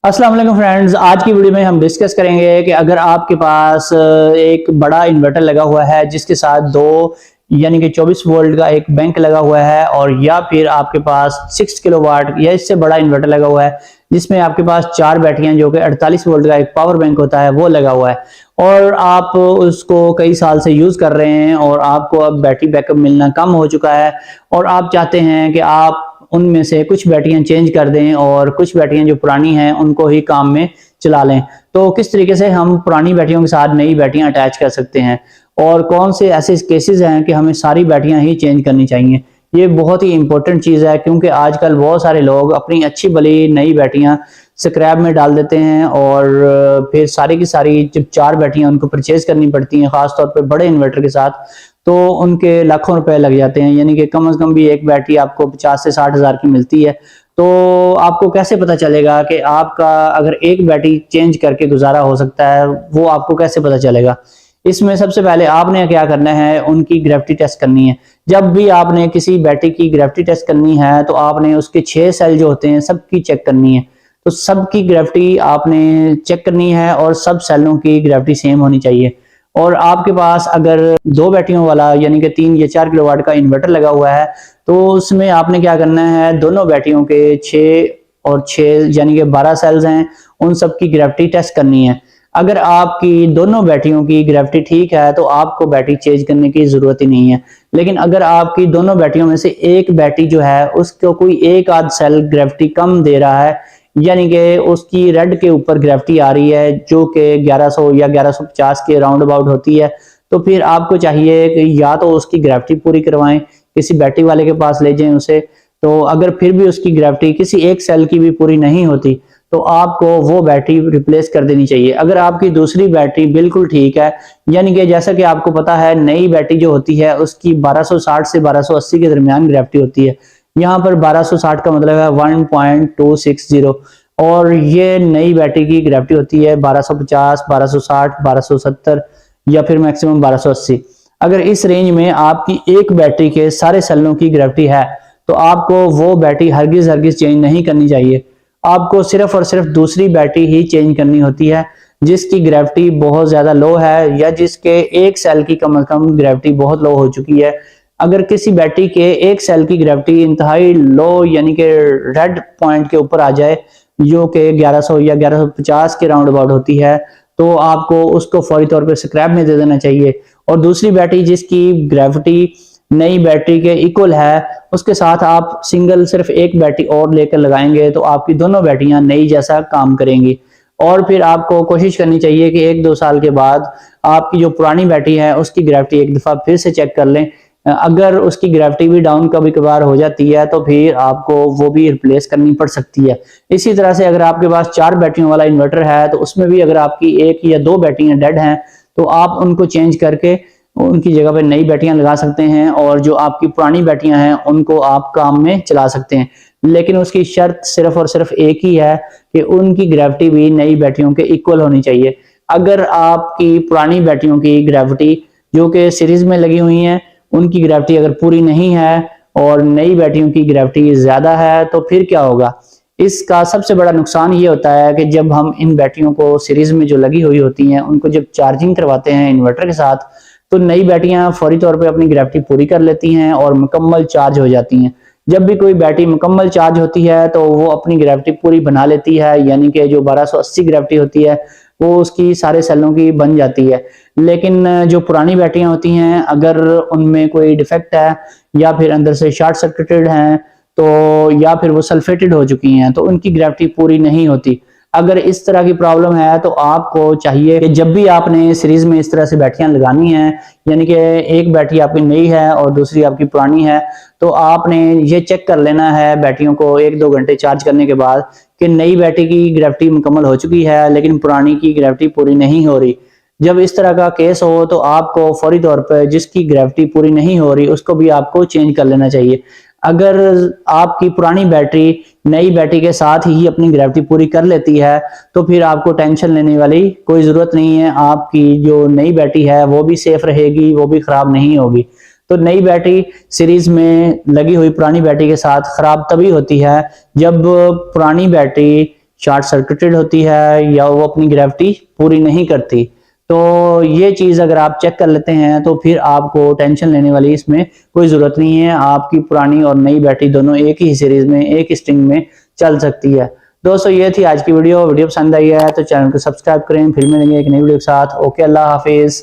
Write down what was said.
अस्सलाम वालेकुम फ्रेंड्स, आज की वीडियो में हम डिस्कस करेंगे कि अगर आपके पास एक बड़ा इन्वर्टर लगा हुआ है जिसके साथ दो यानी कि 24 वोल्ट का एक बैंक लगा हुआ है, और या फिर आपके पास 6 किलोवाट या इससे बड़ा इन्वर्टर लगा हुआ है जिसमें आपके पास 4 बैटरियां जो कि 48 वोल्ट का एक पावर बैंक होता है वो लगा हुआ है, और आप उसको कई साल से यूज कर रहे हैं और आपको अब बैटरी बैकअप मिलना कम हो चुका है, और आप चाहते हैं कि आप उनमें से कुछ बैटरियां चेंज कर दें और कुछ बैटरियां जो पुरानी हैं उनको ही काम में चला लें। तो किस तरीके से हम पुरानी बैटरियों के साथ नई बैटरियां अटैच कर सकते हैं और कौन से ऐसे केसेस हैं कि हमें सारी बैटरियां ही चेंज करनी चाहिए, ये बहुत ही इंपॉर्टेंट चीज़ है, क्योंकि आजकल बहुत सारे लोग अपनी अच्छी भली नई बैटरियां स्क्रैप में डाल देते हैं और फिर सारी की सारी जब 4 बैटरियां उनको परचेज करनी पड़ती हैं, खासतौर पर बड़े इन्वर्टर के साथ, तो उनके लाखों रुपए लग जाते हैं। यानी कि कम से कम भी एक बैटरी आपको 50 से 60 हज़ार की मिलती है। तो आपको कैसे पता चलेगा कि आपका अगर एक बैटरी चेंज करके गुजारा हो सकता है, वो आपको कैसे पता चलेगा? इसमें सबसे पहले आपने क्या करना है, उनकी ग्रेविटी टेस्ट करनी है। जब भी आपने किसी बैटरी की ग्रेविटी टेस्ट करनी है तो आपने उसके 6 सेल जो होते हैं सबकी चेक करनी है। तो सबकी ग्रेविटी आपने चेक करनी है और सब सेलों की ग्रेविटी सेम होनी चाहिए। और आपके पास अगर 2 बैटरियों वाला यानी कि 3 या 4 किलोवाट का इन्वर्टर लगा हुआ है तो उसमें आपने क्या करना है, दोनों बैटरियों के 6 और 6 यानी कि 12 सेल्स हैं, उन सब की ग्रेविटी टेस्ट करनी है। अगर आपकी दोनों बैटरियों की ग्रेविटी ठीक है तो आपको बैटरी चेंज करने की जरूरत ही नहीं है। लेकिन अगर आपकी दोनों बैटरियों में से एक बैटरी जो है उसको कोई एक आध सेल ग्रेविटी कम दे रहा है, यानी कि उसकी रेड के ऊपर ग्रेविटी आ रही है जो कि 1100 या 1150 के राउंड अबाउट होती है, तो फिर आपको चाहिए कि या तो उसकी ग्रेविटी पूरी करवाएं, किसी बैटरी वाले के पास ले जाएं उसे। तो अगर फिर भी उसकी ग्रेविटी किसी एक सेल की भी पूरी नहीं होती तो आपको वो बैटरी रिप्लेस कर देनी चाहिए। अगर आपकी दूसरी बैटरी बिल्कुल ठीक है, यानी कि जैसा कि आपको पता है नई बैटरी जो होती है उसकी 1260 से 1280 के दरमियान ग्रेविटी होती है। यहाँ पर 1260 का मतलब है 1.260, और ये नई बैटरी की ग्रेविटी होती है 1250, 1260, 1270 या फिर मैक्सिमम 1280। अगर इस रेंज में आपकी एक बैटरी के सारे सेलों की ग्रेविटी है तो आपको वो बैटरी हरगिज हरगिज चेंज नहीं करनी चाहिए। आपको सिर्फ और सिर्फ दूसरी बैटरी ही चेंज करनी होती है जिसकी ग्रेविटी बहुत ज्यादा लो है या जिसके एक सेल की कम से कम ग्रेविटी बहुत लो हो चुकी है। अगर किसी बैटरी के एक सेल की ग्रेविटी इंतहाई लो यानी कि रेड पॉइंट के ऊपर आ जाए जो कि 1100 या 1150 के राउंड अबाउट होती है, तो आपको उसको फौरी तौर पर स्क्रैप में दे देना चाहिए। और दूसरी बैटरी जिसकी ग्रेविटी नई बैटरी के इक्वल है उसके साथ आप सिंगल सिर्फ एक बैटरी और लेकर लगाएंगे तो आपकी दोनों बैटरियां नई जैसा काम करेंगी। और फिर आपको कोशिश करनी चाहिए कि 1-2 साल के बाद आपकी जो पुरानी बैटरी है उसकी ग्रेविटी एक दफा फिर से चेक कर लें। अगर उसकी ग्रेविटी भी डाउन कभी कभार हो जाती है तो फिर आपको वो भी रिप्लेस करनी पड़ सकती है। इसी तरह से अगर आपके पास 4 बैटरियों वाला इन्वर्टर है तो उसमें भी अगर आपकी 1 या 2 बैटरियां डेड हैं तो आप उनको चेंज करके उनकी जगह पर नई बैटरियां लगा सकते हैं, और जो आपकी पुरानी बैटरियां हैं उनको आप काम में चला सकते हैं। लेकिन उसकी शर्त सिर्फ और सिर्फ एक ही है कि उनकी ग्रेविटी भी नई बैटरियों के इक्वल होनी चाहिए। अगर आपकी पुरानी बैटरियों की ग्रेविटी जो कि सीरीज में लगी हुई हैं उनकी ग्रेविटी अगर पूरी नहीं है और नई बैटरियों की ग्रेविटी ज्यादा है तो फिर क्या होगा? इसका सबसे बड़ा नुकसान ये होता है कि जब हम इन बैटरियों को सीरीज में जो लगी हुई होती हैं उनको जब चार्जिंग करवाते हैं इन्वर्टर के साथ तो नई बैटरियां फौरी तौर पे अपनी ग्रेविटी पूरी कर लेती हैं और मुकम्मल चार्ज हो जाती हैं। जब भी कोई बैटरी मुकम्मल चार्ज होती है तो वो अपनी ग्रेविटी पूरी बना लेती है, यानी कि जो 1280 ग्रेविटी होती है वो उसकी सारे सेलों की बन जाती है। लेकिन जो पुरानी बैटरियां होती हैं अगर उनमें कोई डिफेक्ट है या फिर अंदर से शॉर्ट सर्किटेड हैं तो या फिर वो सल्फेटेड हो चुकी हैं तो उनकी ग्रेविटी पूरी नहीं होती। अगर इस तरह की प्रॉब्लम है तो आपको चाहिए कि जब भी आपने सीरीज में इस तरह से बैटरियां लगानी है, यानी कि एक बैटरी आपकी नई है और दूसरी आपकी पुरानी है, तो आपने ये चेक कर लेना है बैटरियों को 1-2 घंटे चार्ज करने के बाद कि नई बैटरी की ग्रेविटी मुकम्मल हो चुकी है लेकिन पुरानी की ग्रेविटी पूरी नहीं हो रही। जब इस तरह का केस हो तो आपको फौरी तौर पर जिसकी ग्रेविटी पूरी नहीं हो रही उसको भी आपको चेंज कर लेना चाहिए। अगर आपकी पुरानी बैटरी नई बैटरी के साथ ही अपनी ग्रेविटी पूरी कर लेती है तो फिर आपको टेंशन लेने वाली कोई जरूरत नहीं है। आपकी जो नई बैटरी है वो भी सेफ रहेगी, वो भी खराब नहीं होगी। तो नई बैटरी सीरीज में लगी हुई पुरानी बैटरी के साथ खराब तभी होती है जब पुरानी बैटरी शॉर्ट सर्किटेड होती है या वो अपनी ग्रेविटी पूरी नहीं करती। तो ये चीज़ अगर आप चेक कर लेते हैं तो फिर आपको टेंशन लेने वाली इसमें कोई ज़रूरत नहीं है। आपकी पुरानी और नई बैटरी दोनों एक ही सीरीज में, एक ही स्ट्रिंग में चल सकती है। दोस्तों ये थी आज की वीडियो पसंद आई है तो चैनल को सब्सक्राइब करें। फिर मिलेंगे एक नई वीडियो के साथ। ओके, अल्लाह हाफिज़।